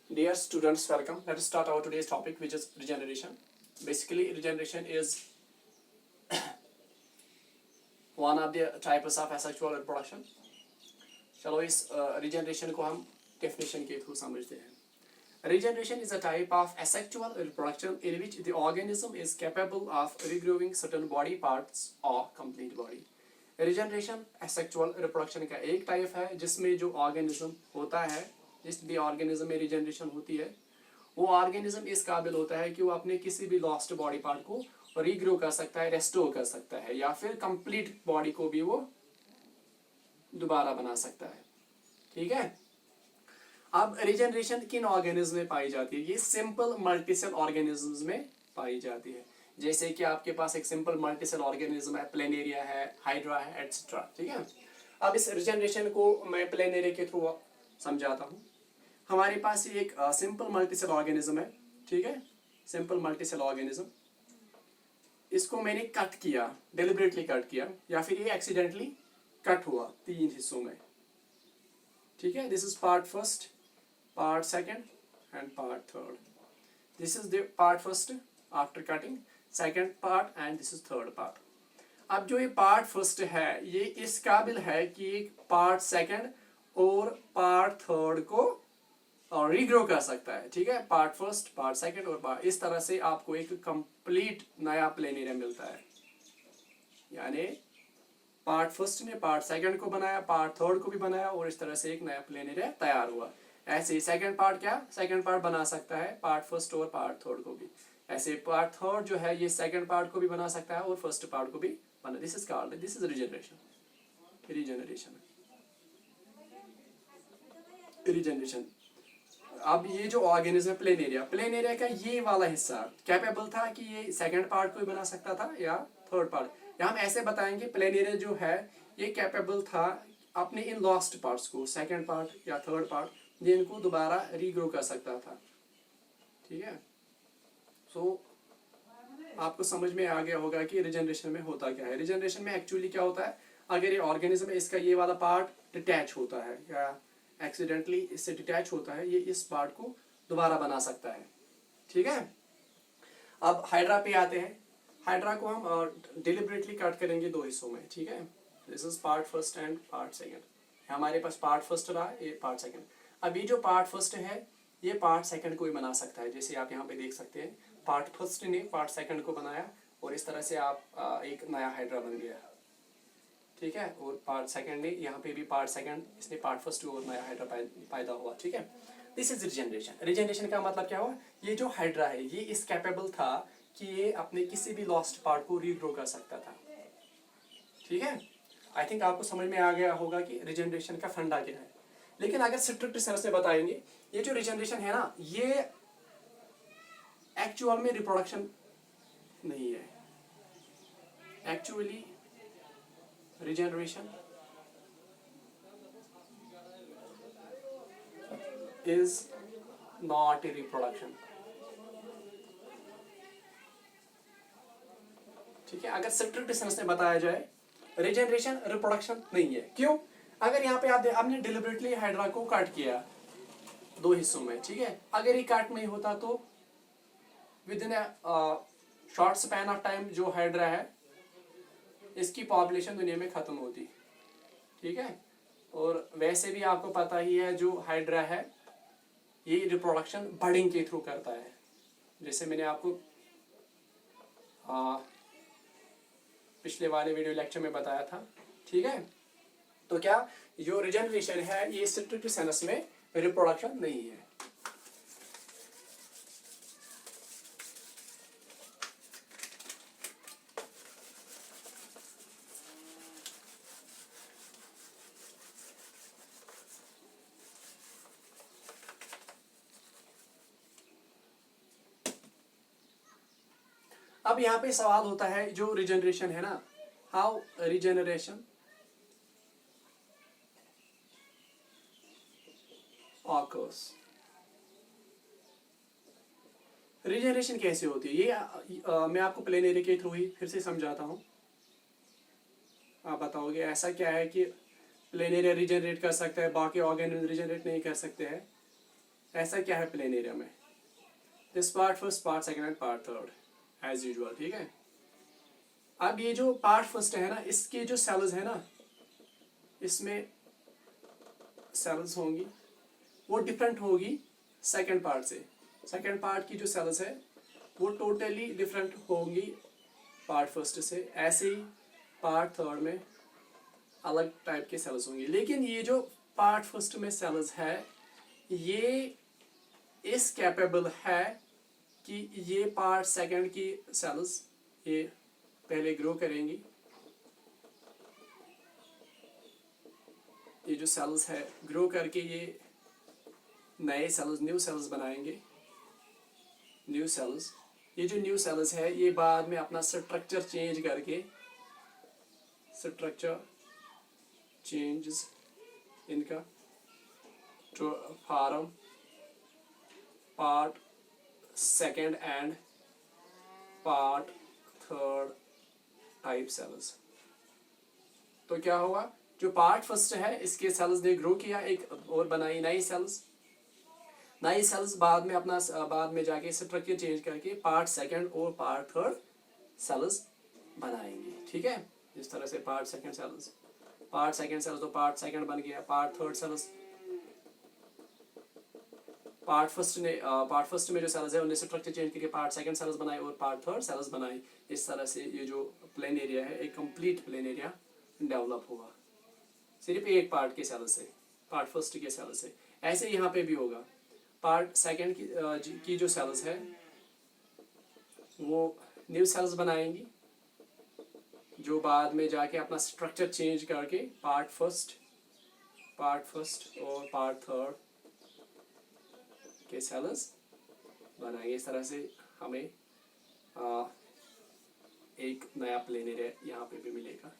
Dear students, welcome. Let us start our today's topic, which is regeneration. Basically, regeneration is one of the types of asexual reproduction. चलो इस regeneration को हम definition के through समझते हैं. Regeneration is a type of asexual reproduction in which the organism is capable of regrowing certain body parts or complete body. Regeneration asexual reproduction का एक type है जिसमें जो organism होता है, जिस भी organism में regeneration होती है, वो organism इस काबिल होता है कि वो अपने किसी भी lost body part को regrow कर सकता है, restore कर सकता है, या फिर complete body को भी वो दोबारा बना सकता है. ठीक है. अब रिजेनरेशन किन ऑर्गेनिज्म में पाई जाती है? ये सिंपल मल्टीसेल ऑर्गेनिज्म्स में पाई जाती है. जैसे कि आपके पास एक सिंपल मल्टीसेल ऑर्गेनिज्म है, प्लेनेरिया है, हाइड्रा है, एटसेट्रा. ठीक है. अब इस रिजेनरेशन को मैं प्लेनेरिया के थ्रू समझाता हूँ. हमारे पास एक सिंपल मल्टीसेल ऑर्गेनिज्म है. ठीक है. सिंपल मल्टीसेल ऑर्गेनिज्म, इसको मैंने कट किया, डेलिबरेटली कट किया, या फिर ये एक्सीडेंटली कट हुआ 3 हिस्सों में. ठीक है. This is part first, part second and part third. This is the part first after cutting, second part and this is third part. अब जो ये part first है ये इस काबिल है कि part second और part third को रीग्रो कर सकता है. ठीक है. part first, part second और part, इस तरह से आपको एक complete नया प्लेनेरिया मिलता है. यानी part first ने part second को बनाया, part third को भी बनाया और इस तरह से एक नया प्लेनेरिया तैयार हुआ. ऐसे ही सेकंड पार्ट क्या, सेकंड पार्ट बना सकता है पार्ट फर्स्ट और पार्ट थर्ड को भी. ऐसे पार्ट थर्ड जो है ये सेकंड पार्ट को भी बना सकता है और फर्स्ट पार्ट को भी बना. This is called, this is regeneration. Regeneration. अब ये जो ऑर्गेनिज्म है प्लेनेरिया, प्लेनेरिया का ये वाला हिस्सा कैपेबल था कि ये सेकंड पार्ट को भी बना सकता था या थर्ड पार्ट. या हम ऐसे बताएंगे प्लेनेरिया जो है ये कैपेबल था अपने इन लॉस्ट पार्ट्स को, सेकंड पार्ट या थर्ड पार्ट, जिनको दोबारा रीग्रो कर सकता था. ठीक है. सो आपको समझ में आ गया होगा कि रिजेनरेशन में होता क्या है. रिजेनरेशन में एक्चुअली क्या होता है, अगर ये ऑर्गेनिज्म है इसका ये वाला पार्ट डिटैच होता है या एक्सीडेंटली इससे डिटैच होता है, ये इस पार्ट को दोबारा बना सकता है. ठीक है. अब हाइड्रा पे आते हैं. हाइड्रा को हम डिलिबरेटली कट करेंगे 2 हिस्सों में. ठीक है. This is part first and part second. हमारे पास पार्ट फर्स्ट रहा, ये पार्ट सेकेंड. अब ये जो पार्ट फर्स्ट है ये पार्ट सेकंड को भी बना सकता है. जैसे आप यहाँ पे देख सकते हैं पार्ट फर्स्ट ने पार्ट सेकंड को बनाया और इस तरह से आप एक नया हाइड्रा बन गया. ठीक है. और पार्ट सेकंड ने यहाँ पे भी पार्ट सेकंड, इसने पार्ट फर्स्ट और नया हाइड्रा पैदा हुआ. ठीक है. This is regeneration. रिजेनरेशन का मतलब क्या हुआ, ये जो हाइड्रा है ये इस कैपेबल था कि ये अपने किसी भी लॉस्ट पार्ट को रीग्रो कर सकता था. ठीक है. आई थिंक आपको समझ में आ गया होगा कि रिजेनरेशन का फंडा क्या है. लेकिन अगर स्ट्रिक्ट सेंस में बताएंगे, ये जो रिजेनरेशन है ना ये एक्चुअल में रिप्रोडक्शन नहीं है. Actually regeneration is not a reproduction. ठीक है. अगर स्ट्रिक्ट सेंस में बताया जाए रिजेनरेशन रिप्रोडक्शन नहीं है. क्यों? अगर यहाँ पे आपने डिलिबरेटली हाइड्रा को काट किया 2 हिस्सों में. ठीक है. अगर ये काट नहीं होता तो with in short span of time जो हाइड्रा है इसकी पॉपुलेशन दुनिया में खत्म होती. ठीक है. और वैसे भी आपको पता ही है जो हाइड्रा है ये रिप्रोडक्शन बर्डिंग के थ्रू करता है. जैसे मैंने आपको पिछले वाले वीडियो लेक्चर में बताया था. ठीक है. तो क्या जो रिजेनरेशन है ये स्ट्रिक्ट सेंस में रिप्रोडक्शन नहीं है. अब यहाँ पे सवाल होता है जो रिजेनरेशन है ना, हाउ रिजेनरेशन occurs. रिजेनरेशन कैसे होती है ये मैं आपको प्लेनेरिया के थ्रू ही फिर से समझाता हूँ. आप बताओगे ऐसा क्या है कि प्लेनेरिया रिजेनरेट कर सकता है बाकी ऑर्गेनिज्म रिजेनरेट नहीं कर सकते हैं. ऐसा क्या है प्लेन एरिया में, this part first, part second and part third as usual, ठीक है। अब ये जो पार्ट फर्स्ट है ना, इसके जो सेल्स है ना, इसमें सेल्स होंगी वो डिफरेंट होगी सेकंड पार्ट से। सेकंड पार्ट की जो सेल्स है वो टोटली डिफरेंट होंगी पार्ट फर्स्ट से। ऐसे ही पार्ट थर्ड में अलग टाइप के सेल्स होंगे। लेकिन ये जो पार्ट फर्स्ट में सेल्स है ये इस कैपेबल है कि ये पार्ट सेकंड की सेल्स ये पहले ग्रो करेंगी, ये जो सेल्स है ग्रो करके ये नए सेल्स, न्यू सेल्स बनाएंगे, न्यू सेल्स। ये जो न्यू सेल्स है ये बाद में अपना स्ट्रक्चर चेंज करके, स्ट्रक्चर चेंजेस इनका to form part second and part third type cells. तो क्या हुआ, जो पार्ट फर्स्ट है इसके सेल्स ने ग्रो किया एक और बनाई नई सेल्स, नई सेल्स बाद में अपना बाद में जाके स्ट्रक्चर चेंज करके पार्ट सेकंड और पार्ट थर्ड सेल्स बनाएंगे, ठीक है। इस तरह से part second cells, part second cells तो पार्ट सेकंड बन गया, part third cells, part first में जो सेल्स है उन्हें स्ट्रक्चर चेंज करके पार्ट सेकंड सेल्स बनाए और पार्ट थर्ड सेल्स बनाई। इस तरह से ये जो प्लेन एरिया है एक कंप्लीट प्लेन एरिया डेवलप हुआ सिर्फ एक पार्ट के सेल से, पार्ट फर्स्ट के सेल से। ऐसे यहाँ पे भी होगा, पार्ट सेकंड की जो सेल्स है वो न्यू सेल्स बनाएंगी जो बाद में जाके अपना स्ट्रक्चर चेंज करके पार्ट फर्स्ट और पार्ट थर्ड के सेल्स बनाएंगे। इस तरह से हमें एक नया प्लेन एरिया यहाँ पे भी मिलेगा।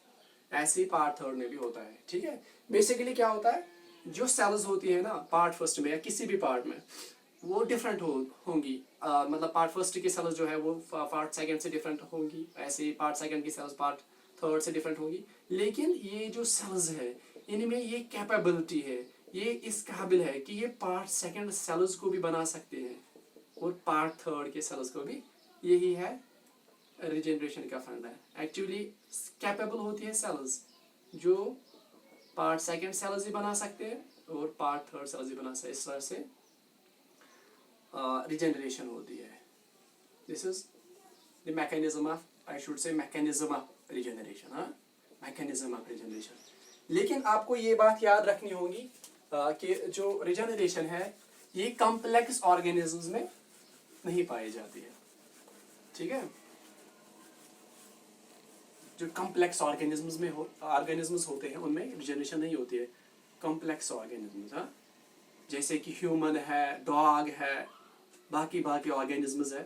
ऐसे ही पार्ट थर्ड में भी होता है, ठीक है। बेसिकली क्या होता है, जो सेल्स होती है ना पार्ट फर्स्ट में या किसी भी पार्ट में वो डिफरेंट होंगी। मतलब पार्ट फर्स्ट की सेल्स जो है वो पार्ट सेकंड से डिफरेंट होंगी, ऐसे ही पार्ट सेकंड की सेल्स पार्ट थर्ड से डिफरेंट होंगी। लेकिन ये जो सेल्स है इनमें ये कैपेबिलिटी है, ये इस काबिल है कि ये पार्ट सेकंड सेल्स को भी बना सकते हैं और पार्ट थर्ड के सेल्स को भी। यही है रिजेनरेशन का फंड है। एक्चुअली कैपेबल होती है सेल्स जो पार्ट सेकंड सेल्स भी बना सकते हैं और पार्ट थर्ड सेल्स भी बना सकते हैं। इस तरह से रिजेनरेशन होती है। This is the mechanism of, I should say mechanism of regeneration, हाँ, मैकेनिज्म ऑफ रिजेनरेशन। लेकिन आपको ये बात याद रखनी होगी कि जो रिजेनरेशन है ये कॉम्प्लेक्स ऑर्गेनिजम्स में नहीं पाई जाती है, ठीक है। जो कॉम्प्लेक्स ऑर्गेनिजम्स में ऑर्गेनिजम्स होते हैं उनमें रिजेनरेशन नहीं होती है। कॉम्प्लेक्स ऑर्गेनिजम्स, हाँ, जैसे कि ह्यूमन है, डॉग है, बाकी ऑर्गेनिजम्स है,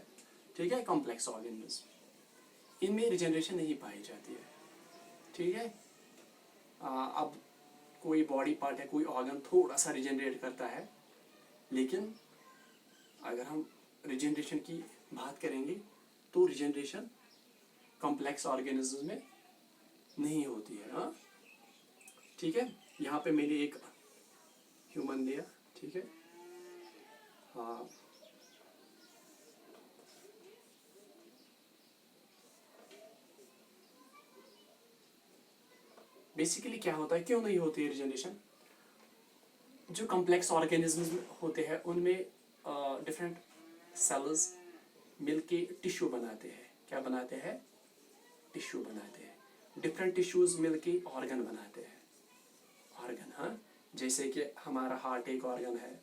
ठीक है, कॉम्प्लेक्स ऑर्गेनिजम्स, इनमें रिजेनरेशन नहीं पाई जाती है, ठीक है। अब कोई बॉडी पार्ट है, कोई ऑर्गन थोड़ा सा रिजेनरेट करता है, लेकिन अगर हम रिजेनरेशन की बात करेंगे तो रिजेनरेशन कॉम्प्लेक्स ऑर्गेनिज्म में नहीं होती है, हाँ, ठीक है। यहाँ पे मैंने एक ह्यूमन लिया, ठीक है, हाँ, बेसिकली क्या होता है, क्यों नहीं होती है रिजेनरेशन। जो कॉम्प्लेक्स ऑर्गेनिजम्स होते हैं उनमें डिफरेंट सेल्स मिलके टिश्यू बनाते हैं। क्या बनाते हैं, टिश्यू बनाते हैं। डिफरेंट टिश्यूज मिलके ऑर्गन बनाते हैं, ऑर्गन, हाँ, जैसे कि हमारा हार्ट एक ऑर्गन है,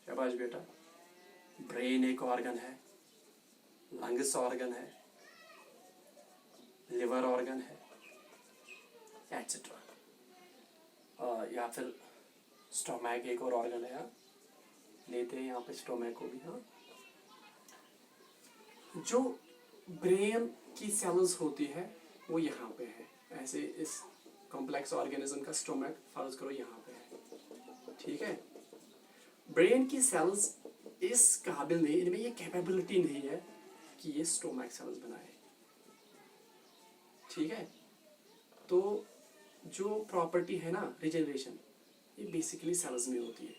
शाबाश बेटा, ब्रेन एक ऑर्गन है, लंग्स ऑर्गन है, लिवर ऑर्गन है, एटसेट्रा। या फिर स्टोमैक एक और ऑर्गन है, हाँ, लेते हैं यहाँ पे स्टोमैक को भी, हाँ। जो ब्रेन की सेल्स होती है वो यहाँ पे है, ऐसे इस कॉम्प्लेक्स ऑर्गेनिज्म का स्टोमैक फर्ज करो यहाँ पे है, ठीक है। ब्रेन की सेल्स इस काबिल नहीं, इनमें ये कैपेबिलिटी नहीं है कि ये स्टोमैक सेल्स बनाए, ठीक है। तो जो प्रॉपर्टी है ना रिजेनरेशन, ये बेसिकली सेल्स में होती है,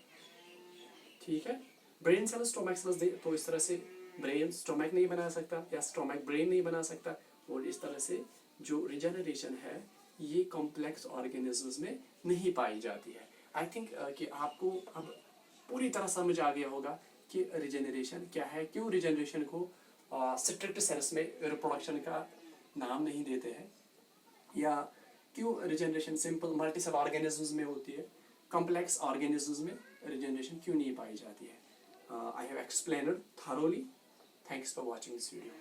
ठीक है। ब्रेन सेल्स स्टोमक सेल्स तो इस तरह से ब्रेन स्टोमक नहीं बना सकता या स्टोमक ब्रेन नहीं बना सकता, और इस तरह से जो रिजेनरेशन है ये कॉम्प्लेक्स ऑर्गेनिजम्स में नहीं पाई जाती है। आई थिंक कि आपको अब पूरी तरह समझ आ गया होगा कि रिजेनरेशन क्या है, क्यों रिजेनरेशन को स्ट्रिक्ट सेंस में रिप्रोडक्शन का नाम नहीं देते हैं, या क्यों रिजेनरेशन सिंपल मल्टीसेल ऑर्गेनिजम्स में होती है, कॉम्प्लेक्स ऑर्गेनिजम्स में रिजेनरेशन क्यों नहीं पाई जाती है। I have explained thoroughly. Thanks for watching this video.